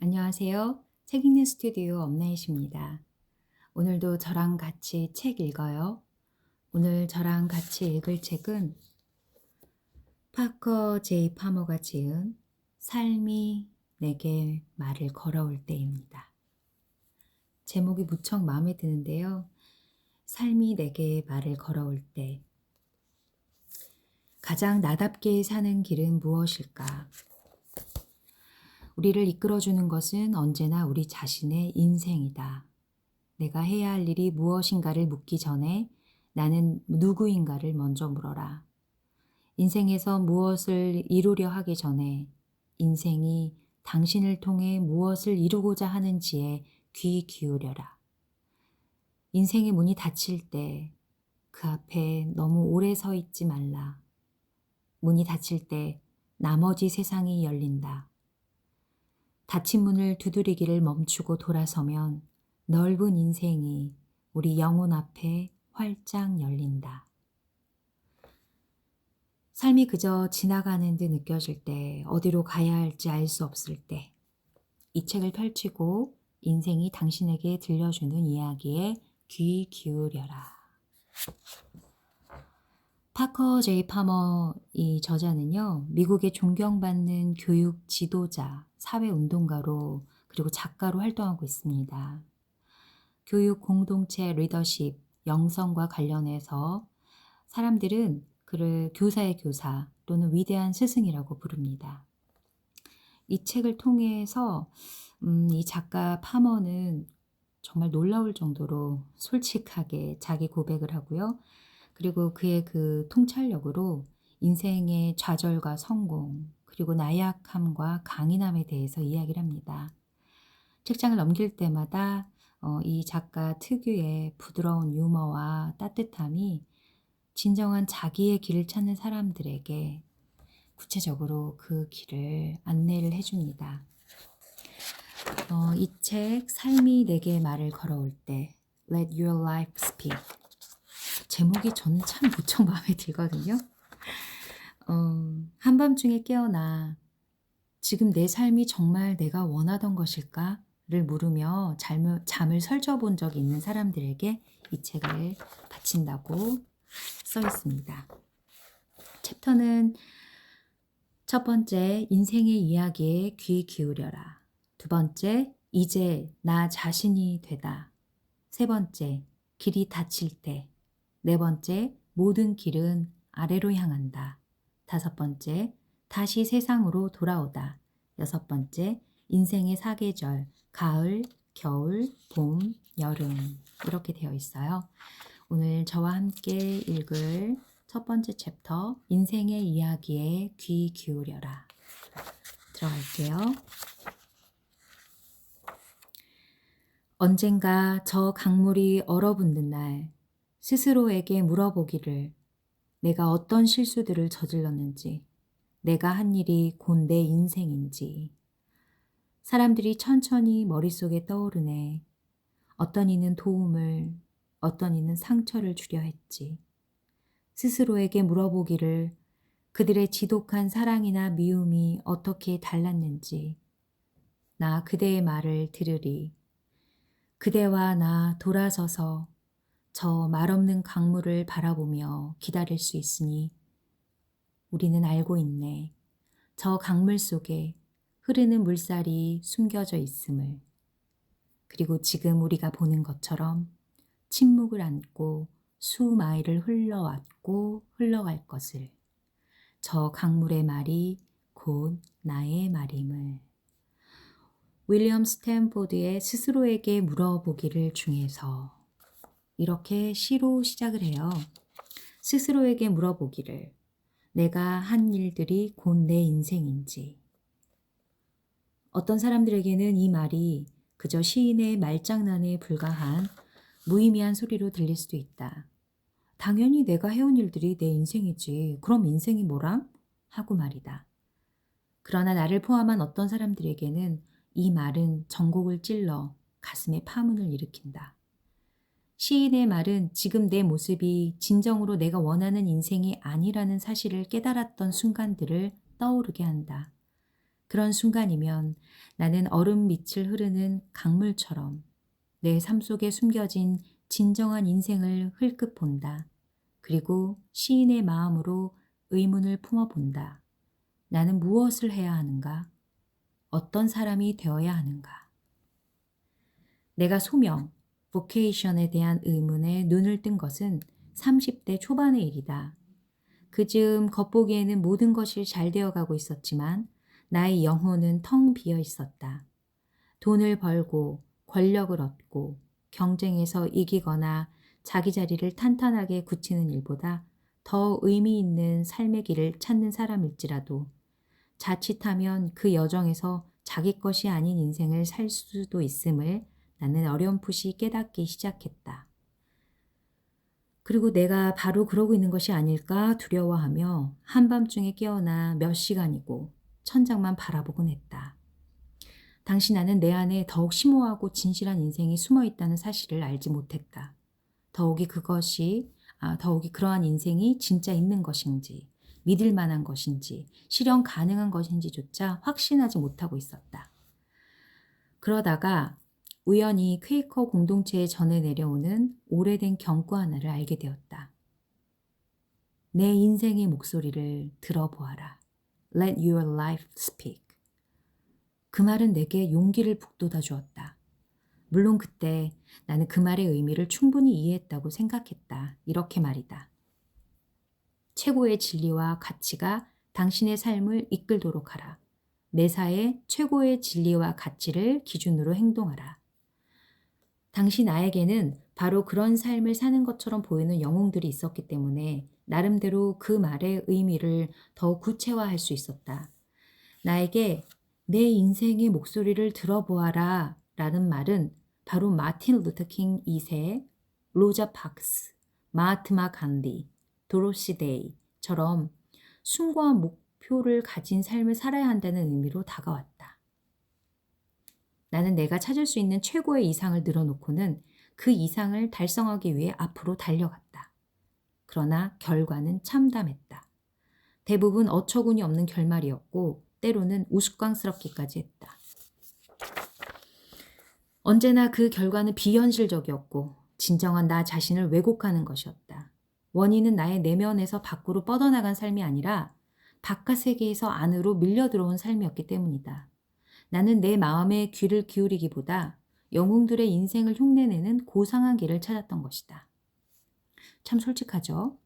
안녕하세요. 책 읽는 스튜디오 엄나잇입니다. 오늘도 저랑 같이 책 읽어요. 오늘 저랑 같이 읽을 책은 파커 제이 파머가 지은 삶이 내게 말을 걸어올 때입니다. 제목이 무척 마음에 드는데요. 삶이 내게 말을 걸어올 때. 가장 나답게 사는 길은 무엇일까? 우리를 이끌어주는 것은 언제나 우리 자신의 인생이다. 내가 해야 할 일이 무엇인가를 묻기 전에 나는 누구인가를 먼저 물어라. 인생에서 무엇을 이루려 하기 전에 인생이 당신을 통해 무엇을 이루고자 하는지에 귀 기울여라. 인생의 문이 닫힐 때 그 앞에 너무 오래 서 있지 말라. 문이 닫힐 때 나머지 세상이 열린다. 닫힌 문을 두드리기를 멈추고 돌아서면 넓은 인생이 우리 영혼 앞에 활짝 열린다. 삶이 그저 지나가는 듯 느껴질 때, 어디로 가야 할지 알 수 없을 때, 이 책을 펼치고 인생이 당신에게 들려주는 이야기에 귀 기울여라. 파커 제이 파머 이 저자는요, 미국의 존경받는 교육 지도자, 사회운동가로 그리고 작가로 활동하고 있습니다. 교육 공동체 리더십, 영성과 관련해서 사람들은 그를 교사의 교사 또는 위대한 스승이라고 부릅니다. 이 책을 통해서 이 작가 파머는 정말 놀라울 정도로 솔직하게 자기 고백을 하고요. 그리고 그의 그 통찰력으로 인생의 좌절과 성공, 그리고 나약함과 강인함에 대해서 이야기를 합니다. 책장을 넘길 때마다 이 작가 특유의 부드러운 유머와 따뜻함이 진정한 자기의 길을 찾는 사람들에게 구체적으로 그 길을 안내를 해줍니다. 이 책 삶이 내게 말을 걸어올 때 Let Your Life Speak. 제목이 저는 참 무척 마음에 들거든요. 한밤중에 깨어나 지금 내 삶이 정말 내가 원하던 것일까? 를 물으며 잠을 설쳐본 적이 있는 사람들에게 이 책을 바친다고 써 있습니다. 챕터는 첫 번째, 인생의 이야기에 귀 기울여라. 두 번째, 이제 나 자신이 되다. 세 번째, 길이 닫힐 때. 네 번째, 모든 길은 아래로 향한다. 다섯 번째, 다시 세상으로 돌아오다. 여섯 번째, 인생의 사계절, 가을, 겨울, 봄, 여름 이렇게 되어 있어요. 오늘 저와 함께 읽을 첫 번째 챕터, 인생의 이야기에 귀 기울여라. 들어갈게요. 언젠가 저 강물이 얼어붙는 날 스스로에게 물어보기를 내가 어떤 실수들을 저질렀는지, 내가 한 일이 곧 내 인생인지. 사람들이 천천히 머릿속에 떠오르네. 어떤 이는 도움을, 어떤 이는 상처를 주려 했지. 스스로에게 물어보기를 그들의 지독한 사랑이나 미움이 어떻게 달랐는지. 나 그대의 말을 들으리. 그대와 나 돌아서서 저 말없는 강물을 바라보며 기다릴 수 있으니 우리는 알고 있네. 저 강물 속에 흐르는 물살이 숨겨져 있음을. 그리고 지금 우리가 보는 것처럼 침묵을 안고 수마일을 흘러왔고 흘러갈 것을. 저 강물의 말이 곧 나의 말임을. 윌리엄 스탠포드의 스스로에게 물어보기를 중에서 이렇게 시로 시작을 해요. 스스로에게 물어보기를 내가 한 일들이 곧 내 인생인지. 어떤 사람들에게는 이 말이 그저 시인의 말장난에 불과한 무의미한 소리로 들릴 수도 있다. 당연히 내가 해온 일들이 내 인생이지. 그럼 인생이 뭐람? 하고 말이다. 그러나 나를 포함한 어떤 사람들에게는 이 말은 전곡을 찔러 가슴에 파문을 일으킨다. 시인의 말은 지금 내 모습이 진정으로 내가 원하는 인생이 아니라는 사실을 깨달았던 순간들을 떠오르게 한다. 그런 순간이면 나는 얼음 밑을 흐르는 강물처럼 내 삶 속에 숨겨진 진정한 인생을 흘끗 본다. 그리고 시인의 마음으로 의문을 품어본다. 나는 무엇을 해야 하는가? 어떤 사람이 되어야 하는가? 내가 소명, vocation에 대한 의문에 눈을 뜬 것은 30대 초반의 일이다. 그즈음 겉보기에는 모든 것이 잘 되어가고 있었지만 나의 영혼은 텅 비어 있었다. 돈을 벌고 권력을 얻고 경쟁에서 이기거나 자기 자리를 탄탄하게 굳히는 일보다 더 의미 있는 삶의 길을 찾는 사람일지라도 자칫하면 그 여정에서 자기 것이 아닌 인생을 살 수도 있음을 나는 어렴풋이 깨닫기 시작했다. 그리고 내가 바로 그러고 있는 것이 아닐까 두려워하며 한밤중에 깨어나 몇 시간이고 천장만 바라보곤 했다. 당시 나는 내 안에 더욱 심오하고 진실한 인생이 숨어 있다는 사실을 알지 못했다. 더욱이 그러한 인생이 진짜 있는 것인지, 믿을 만한 것인지, 실현 가능한 것인지조차 확신하지 못하고 있었다. 그러다가 우연히 퀘이커 공동체에 전해 내려오는 오래된 경고 하나를 알게 되었다. 내 인생의 목소리를 들어보아라. Let your life speak. 그 말은 내게 용기를 북돋아 주었다. 물론 그때 나는 그 말의 의미를 충분히 이해했다고 생각했다. 이렇게 말이다. 최고의 진리와 가치가 당신의 삶을 이끌도록 하라. 매사에 최고의 진리와 가치를 기준으로 행동하라. 당시 나에게는 바로 그런 삶을 사는 것처럼 보이는 영웅들이 있었기 때문에 나름대로 그 말의 의미를 더욱 구체화할 수 있었다. 나에게 내 인생의 목소리를 들어보아라 라는 말은 바로 마틴 루터 킹 2세, 로자 파크스, 마하트마 간디, 도로시 데이처럼 숭고한 목표를 가진 삶을 살아야 한다는 의미로 다가왔다. 나는 내가 찾을 수 있는 최고의 이상을 늘어놓고는 그 이상을 달성하기 위해 앞으로 달려갔다. 그러나 결과는 참담했다. 대부분 어처구니 없는 결말이었고 때로는 우스꽝스럽기까지 했다. 언제나 그 결과는 비현실적이었고 진정한 나 자신을 왜곡하는 것이었다. 원인은 나의 내면에서 밖으로 뻗어나간 삶이 아니라 바깥 세계에서 안으로 밀려 들어온 삶이었기 때문이다. 나는 내 마음에 귀를 기울이기보다 영웅들의 인생을 흉내내는 고상한 길을 찾았던 것이다. 참 솔직하죠?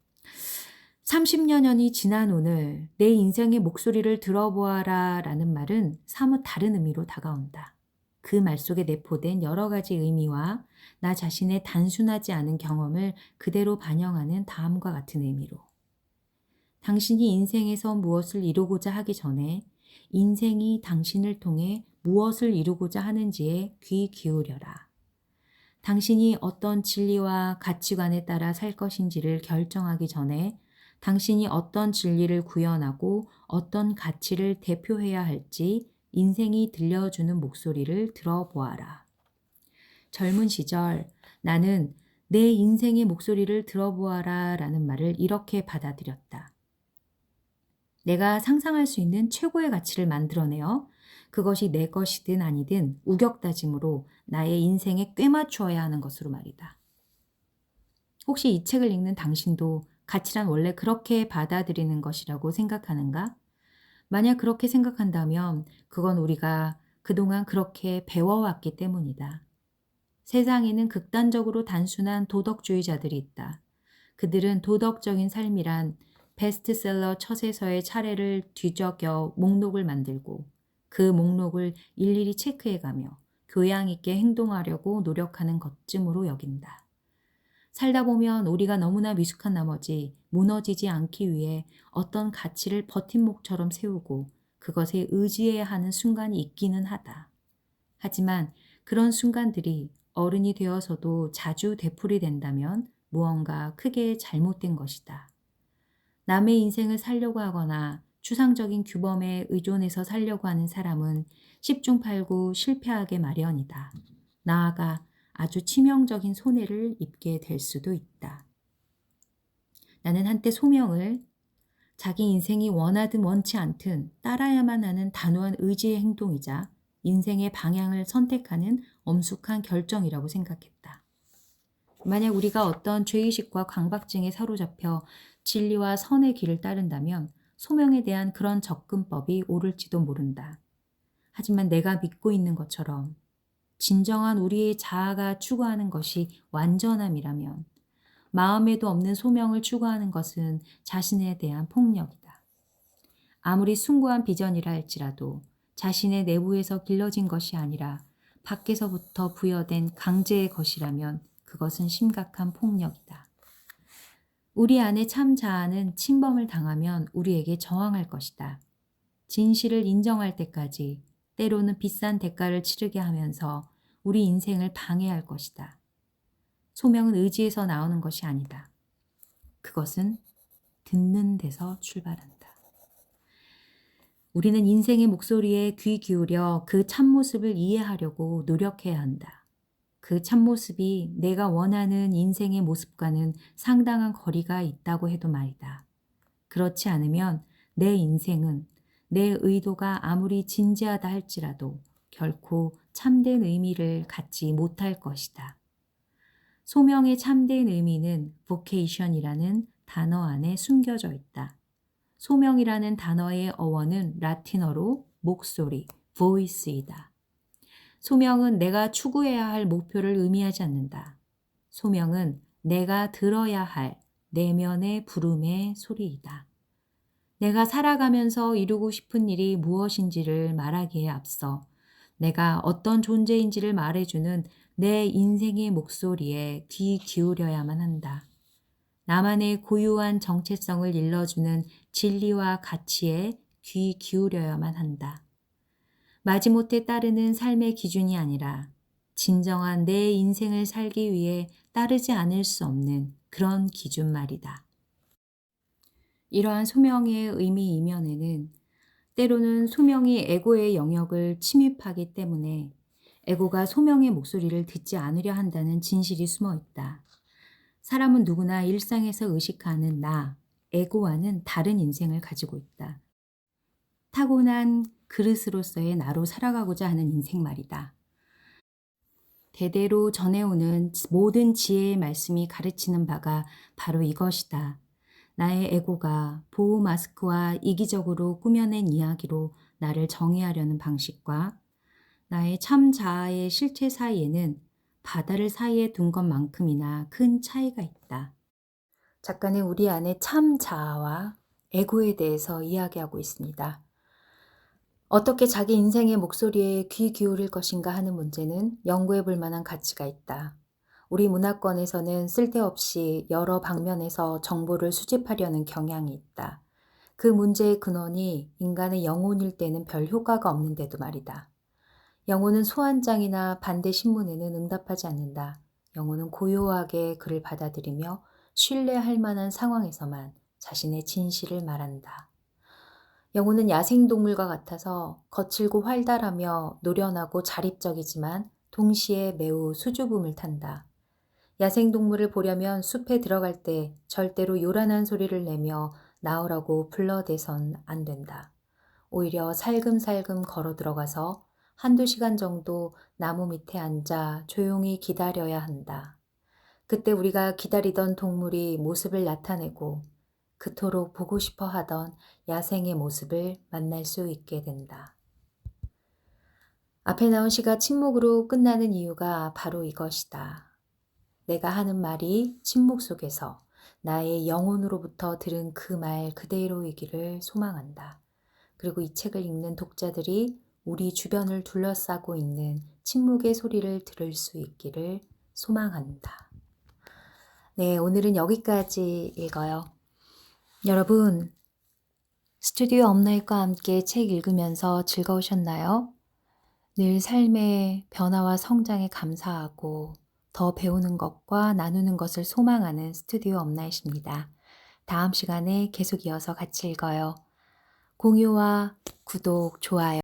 30여 년이 지난 오늘 내 인생의 목소리를 들어보아라 라는 말은 사뭇 다른 의미로 다가온다. 그 말 속에 내포된 여러 가지 의미와 나 자신의 단순하지 않은 경험을 그대로 반영하는 다음과 같은 의미로. 당신이 인생에서 무엇을 이루고자 하기 전에 인생이 당신을 통해 무엇을 이루고자 하는지에 귀 기울여라. 당신이 어떤 진리와 가치관에 따라 살 것인지를 결정하기 전에 당신이 어떤 진리를 구현하고 어떤 가치를 대표해야 할지 인생이 들려주는 목소리를 들어보아라. 젊은 시절 나는 내 인생의 목소리를 들어보아라 라는 말을 이렇게 받아들였다. 내가 상상할 수 있는 최고의 가치를 만들어내어 그것이 내 것이든 아니든 우격다짐으로 나의 인생에 꿰맞추어야 하는 것으로 말이다. 혹시 이 책을 읽는 당신도 가치란 원래 그렇게 받아들이는 것이라고 생각하는가? 만약 그렇게 생각한다면 그건 우리가 그동안 그렇게 배워왔기 때문이다. 세상에는 극단적으로 단순한 도덕주의자들이 있다. 그들은 도덕적인 삶이란 베스트셀러 처세서의 차례를 뒤적여 목록을 만들고 그 목록을 일일이 체크해가며 교양 있게 행동하려고 노력하는 것쯤으로 여긴다. 살다 보면 우리가 너무나 미숙한 나머지 무너지지 않기 위해 어떤 가치를 버팀목처럼 세우고 그것에 의지해야 하는 순간이 있기는 하다. 하지만 그런 순간들이 어른이 되어서도 자주 되풀이 된다면 무언가 크게 잘못된 것이다. 남의 인생을 살려고 하거나 추상적인 규범에 의존해서 살려고 하는 사람은 10중 8구 실패하게 마련이다. 나아가 아주 치명적인 손해를 입게 될 수도 있다. 나는 한때 소명을 자기 인생이 원하든 원치 않든 따라야만 하는 단호한 의지의 행동이자 인생의 방향을 선택하는 엄숙한 결정이라고 생각했다. 만약 우리가 어떤 죄의식과 강박증에 사로잡혀 진리와 선의 길을 따른다면 소명에 대한 그런 접근법이 옳을지도 모른다. 하지만 내가 믿고 있는 것처럼 진정한 우리의 자아가 추구하는 것이 완전함이라면 마음에도 없는 소명을 추구하는 것은 자신에 대한 폭력이다. 아무리 숭고한 비전이라 할지라도 자신의 내부에서 길러진 것이 아니라 밖에서부터 부여된 강제의 것이라면 그것은 심각한 폭력이다. 우리 안의 참 자아는 침범을 당하면 우리에게 저항할 것이다. 진실을 인정할 때까지 때로는 비싼 대가를 치르게 하면서 우리 인생을 방해할 것이다. 소명은 의지에서 나오는 것이 아니다. 그것은 듣는 데서 출발한다. 우리는 인생의 목소리에 귀 기울여 그 참모습을 이해하려고 노력해야 한다. 그 참모습이 내가 원하는 인생의 모습과는 상당한 거리가 있다고 해도 말이다. 그렇지 않으면 내 인생은 내 의도가 아무리 진지하다 할지라도 결코 참된 의미를 갖지 못할 것이다. 소명의 참된 의미는 vocation이라는 단어 안에 숨겨져 있다. 소명이라는 단어의 어원은 라틴어로 목소리, voice이다. 소명은 내가 추구해야 할 목표를 의미하지 않는다. 소명은 내가 들어야 할 내면의 부름의 소리이다. 내가 살아가면서 이루고 싶은 일이 무엇인지를 말하기에 앞서 내가 어떤 존재인지를 말해주는 내 인생의 목소리에 귀 기울여야만 한다. 나만의 고유한 정체성을 일러주는 진리와 가치에 귀 기울여야만 한다. 마지못해 따르는 삶의 기준이 아니라 진정한 내 인생을 살기 위해 따르지 않을 수 없는 그런 기준 말이다. 이러한 소명의 의미 이면에는 때로는 소명이 에고의 영역을 침입하기 때문에 에고가 소명의 목소리를 듣지 않으려 한다는 진실이 숨어 있다. 사람은 누구나 일상에서 의식하는 나, 에고와는 다른 인생을 가지고 있다. 타고난 그릇으로서의 나로 살아가고자 하는 인생 말이다. 대대로 전해오는 모든 지혜의 말씀이 가르치는 바가 바로 이것이다. 나의 에고가 보호 마스크와 이기적으로 꾸며낸 이야기로 나를 정의하려는 방식과 나의 참 자아의 실체 사이에는 바다를 사이에 둔 것만큼이나 큰 차이가 있다. 작가는 우리 안의 참 자아와 에고에 대해서 이야기하고 있습니다. 어떻게 자기 인생의 목소리에 귀 기울일 것인가 하는 문제는 연구해 볼 만한 가치가 있다. 우리 문화권에서는 쓸데없이 여러 방면에서 정보를 수집하려는 경향이 있다. 그 문제의 근원이 인간의 영혼일 때는 별 효과가 없는데도 말이다. 영혼은 소환장이나 반대 신문에는 응답하지 않는다. 영혼은 고요하게 그를 받아들이며 신뢰할 만한 상황에서만 자신의 진실을 말한다. 영혼은 야생동물과 같아서 거칠고 활달하며 노련하고 자립적이지만 동시에 매우 수줍음을 탄다. 야생동물을 보려면 숲에 들어갈 때 절대로 요란한 소리를 내며 나오라고 불러대선 안 된다. 오히려 살금살금 걸어 들어가서 한두 시간 정도 나무 밑에 앉아 조용히 기다려야 한다. 그때 우리가 기다리던 동물이 모습을 나타내고 그토록 보고 싶어 하던 야생의 모습을 만날 수 있게 된다. 앞에 나온 시가 침묵으로 끝나는 이유가 바로 이것이다. 내가 하는 말이 침묵 속에서 나의 영혼으로부터 들은 그 말 그대로이기를 소망한다. 그리고 이 책을 읽는 독자들이 우리 주변을 둘러싸고 있는 침묵의 소리를 들을 수 있기를 소망한다. 네, 오늘은 여기까지 읽어요. 여러분, 스튜디오 업라이트와 함께 책 읽으면서 즐거우셨나요? 늘 삶의 변화와 성장에 감사하고 더 배우는 것과 나누는 것을 소망하는 스튜디오 업라이트입니다. 다음 시간에 계속 이어서 같이 읽어요. 공유와 구독, 좋아요.